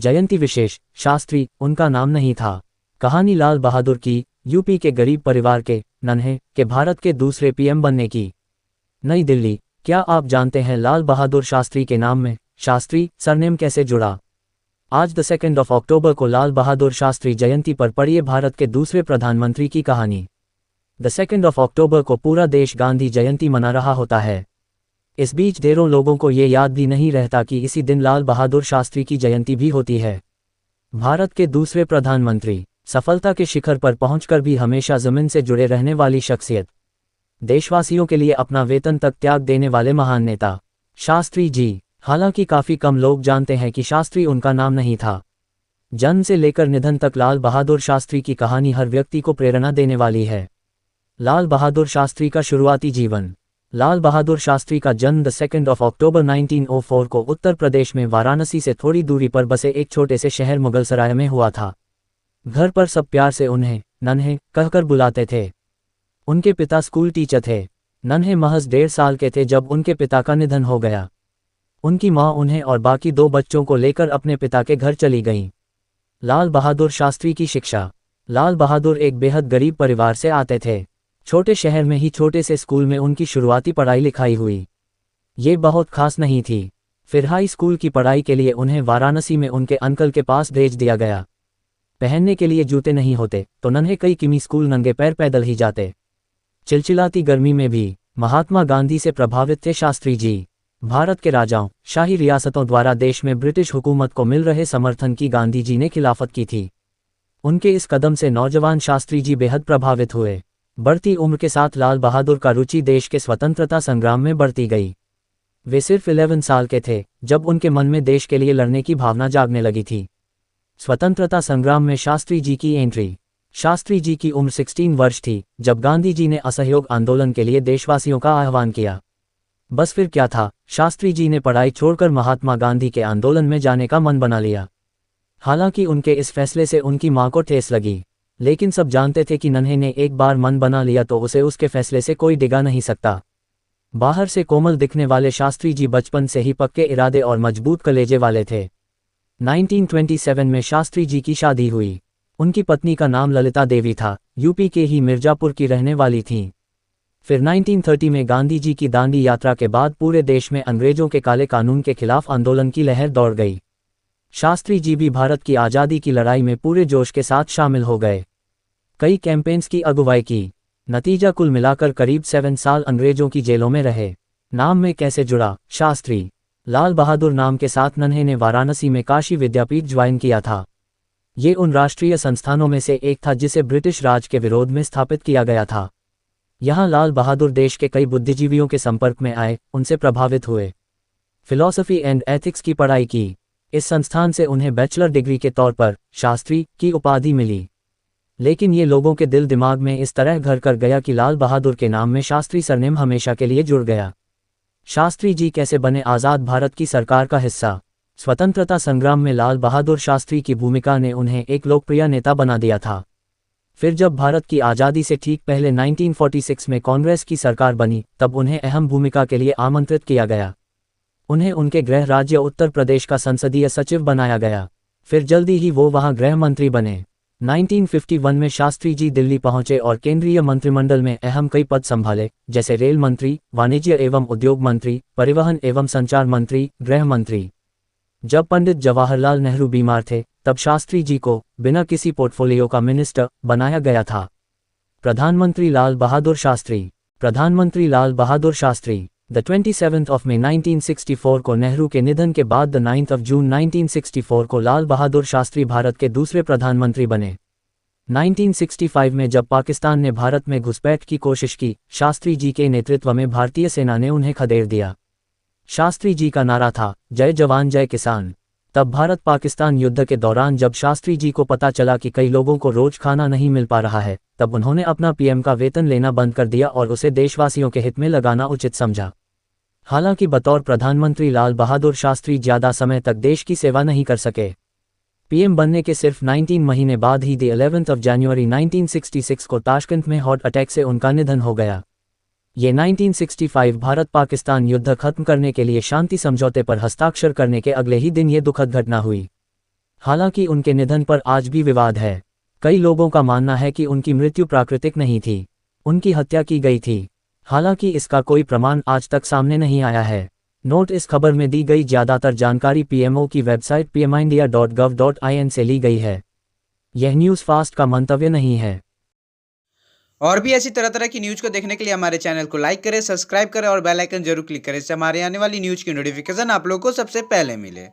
जयंती विशेष, शास्त्री उनका नाम नहीं था। कहानी लाल बहादुर की, यूपी के गरीब परिवार के नन्हे के भारत के दूसरे पीएम बनने की। नई दिल्ली। क्या आप जानते हैं लाल बहादुर शास्त्री के नाम में शास्त्री सरनेम कैसे जुड़ा? आज 2 अक्टूबर को लाल बहादुर शास्त्री जयंती पर पढ़िए भारत के दूसरे प्रधानमंत्री की कहानी। 2 अक्टूबर को पूरा देश गांधी जयंती मना रहा होता है। इस बीच ढेरों लोगों को ये याद भी नहीं रहता कि इसी दिन लाल बहादुर शास्त्री की जयंती भी होती है। भारत के दूसरे प्रधानमंत्री, सफलता के शिखर पर पहुंचकर भी हमेशा जमीन से जुड़े रहने वाली शख्सियत, देशवासियों के लिए अपना वेतन तक त्याग देने वाले महान नेता शास्त्री जी। हालांकि काफ़ी कम लोग जानते हैं कि शास्त्री उनका नाम नहीं था। जन्म से लेकर निधन तक लाल बहादुर शास्त्री की कहानी हर व्यक्ति को प्रेरणा देने वाली है। लाल बहादुर शास्त्री का शुरुआती जीवन। लाल बहादुर शास्त्री का जन्म 2 अक्टूबर 1904 को उत्तर प्रदेश में वाराणसी से थोड़ी दूरी पर बसे एक छोटे से शहर मुगलसराय में हुआ था। घर पर सब प्यार से उन्हें नन्हे कहकर बुलाते थे। उनके पिता स्कूल टीचर थे। नन्हे महज 1.5 साल के थे जब उनके पिता का निधन हो गया। उनकी मां उन्हें और बाकी 2 बच्चों को लेकर अपने पिता के घर चली गईं। लाल बहादुर शास्त्री की शिक्षा। लाल बहादुर एक बेहद गरीब परिवार से आते थे। छोटे शहर में ही छोटे से स्कूल में उनकी शुरुआती पढ़ाई लिखाई हुई। ये बहुत खास नहीं थी। फिर हाई स्कूल की पढ़ाई के लिए उन्हें वाराणसी में उनके अंकल के पास भेज दिया गया। पहनने के लिए जूते नहीं होते तो नन्हे कई किमी स्कूल नंगे पैर पैदल ही जाते। चिलचिलाती गर्मी में भी महात्मा गांधी से प्रभावित थे शास्त्री जी। भारत के राजाओं, शाही रियासतों द्वारा देश में ब्रिटिश हुकूमत को मिल रहे समर्थन की गांधी जी ने खिलाफत की थी। उनके इस कदम से नौजवान शास्त्री जी बेहद प्रभावित हुए। बढ़ती उम्र के साथ लाल बहादुर का रुचि देश के स्वतंत्रता संग्राम में बढ़ती गई। वे सिर्फ 11 साल के थे जब उनके मन में देश के लिए लड़ने की भावना जागने लगी थी। स्वतंत्रता संग्राम में शास्त्री जी की एंट्री। शास्त्री जी की उम्र 16 वर्ष थी जब गांधी जी ने असहयोग आंदोलन के लिए देशवासियों का आह्वान किया। बस फिर क्या था, शास्त्री जी ने पढ़ाई छोड़कर महात्मा गांधी के आंदोलन में जाने का मन बना लिया। हालांकि उनके इस फैसले से उनकी मां को ठेस लगी, लेकिन सब जानते थे कि नन्हे ने एक बार मन बना लिया तो उसे उसके फैसले से कोई डिगा नहीं सकता। बाहर से कोमल दिखने वाले शास्त्री जी बचपन से ही पक्के इरादे और मजबूत कलेजे वाले थे। 1927 में शास्त्री जी की शादी हुई। उनकी पत्नी का नाम ललिता देवी था, यूपी के ही मिर्जापुर की रहने वाली थीं। फिर 1930 में गांधी जी की दांडी यात्रा के बाद पूरे देश में अंग्रेजों के काले कानून के खिलाफ आंदोलन की लहर दौड़ गई। शास्त्री जी भी भारत की आज़ादी की लड़ाई में पूरे जोश के साथ शामिल हो गए। कई कैंपेन्स की अगुवाई की। नतीजा कुल मिलाकर करीब 7 साल अंग्रेजों की जेलों में रहे। नाम में कैसे जुड़ा शास्त्री? लाल बहादुर नाम के साथ नन्हे ने वाराणसी में काशी विद्यापीठ ज्वाइन किया था। ये उन राष्ट्रीय संस्थानों में से एक था जिसे ब्रिटिश राज के विरोध में स्थापित किया गया था। यहाँ लाल बहादुर देश के कई बुद्धिजीवियों के संपर्क में आए, उनसे प्रभावित हुए। फिलॉसफी एंड एथिक्स की पढ़ाई की। इस संस्थान से उन्हें बैचलर डिग्री के तौर पर शास्त्री की उपाधि मिली। लेकिन ये लोगों के दिल दिमाग में इस तरह घर कर गया कि लाल बहादुर के नाम में शास्त्री सरनेम हमेशा के लिए जुड़ गया। शास्त्री जी कैसे बने आज़ाद भारत की सरकार का हिस्सा? स्वतंत्रता संग्राम में लाल बहादुर शास्त्री की भूमिका ने उन्हें एक लोकप्रिय नेता बना दिया था। फिर जब भारत की आज़ादी से ठीक पहले 1946 में कांग्रेस की सरकार बनी, तब उन्हें अहम भूमिका के लिए आमंत्रित किया गया। उन्हें उनके गृह राज्य उत्तर प्रदेश का संसदीय सचिव बनाया गया। फिर जल्दी ही वो वहां गृह मंत्री बने। 1951 में शास्त्री जी दिल्ली पहुंचे और केंद्रीय मंत्रिमंडल में अहम कई पद संभाले, जैसे रेल मंत्री, वाणिज्य एवं उद्योग मंत्री, परिवहन एवं संचार मंत्री, गृह मंत्री। जब पंडित जवाहरलाल नेहरू बीमार थे, तब शास्त्री जी को बिना किसी पोर्टफोलियो का मिनिस्टर बनाया गया था। प्रधानमंत्री लाल बहादुर शास्त्री। प्रधानमंत्री लाल बहादुर शास्त्री 27 मई 1964 को नेहरू के निधन के बाद 9 जून 1964 को लाल बहादुर शास्त्री भारत के दूसरे प्रधानमंत्री बने। 1965 में जब पाकिस्तान ने भारत में घुसपैठ की कोशिश की, शास्त्री जी के नेतृत्व में भारतीय सेना ने उन्हें खदेड़ दिया। शास्त्री जी का नारा था, जय जवान जय किसान। तब भारत पाकिस्तान युद्ध के दौरान जब शास्त्री जी को पता चला कि कई लोगों को रोज खाना नहीं मिल पा रहा है, तब उन्होंने अपना पीएम का वेतन लेना बंद कर दिया और उसे देशवासियों के हित में लगाना उचित समझा। हालांकि बतौर प्रधानमंत्री लाल बहादुर शास्त्री ज्यादा समय तक देश की सेवा नहीं कर सके। पीएम बनने के सिर्फ 19 महीने बाद ही 11 जनवरी 1966 को ताशकंद में हार्ट अटैक से उनका निधन हो गया। ये 1965 भारत पाकिस्तान युद्ध खत्म करने के लिए शांति समझौते पर हस्ताक्षर करने के अगले ही दिन ये दुखद घटना हुई। हालांकि उनके निधन पर आज भी विवाद है। कई लोगों का मानना है कि उनकी मृत्यु प्राकृतिक नहीं थी, उनकी हत्या की गई थी। हालांकि इसका कोई प्रमाण आज तक सामने नहीं आया है। नोट: इस खबर में दी गई ज़्यादातर जानकारी पीएमओ की वेबसाइट pmindia.gov.in से ली गई है। यह न्यूज़ फास्ट का मंतव्य नहीं है। और भी ऐसी तरह तरह की न्यूज़ को देखने के लिए हमारे चैनल को लाइक करें, सब्सक्राइब करें और बेल आइकन जरूर क्लिक करें, इससे हमारे आने वाली न्यूज़ की नोटिफिकेशन आप लोगों को सबसे पहले मिले।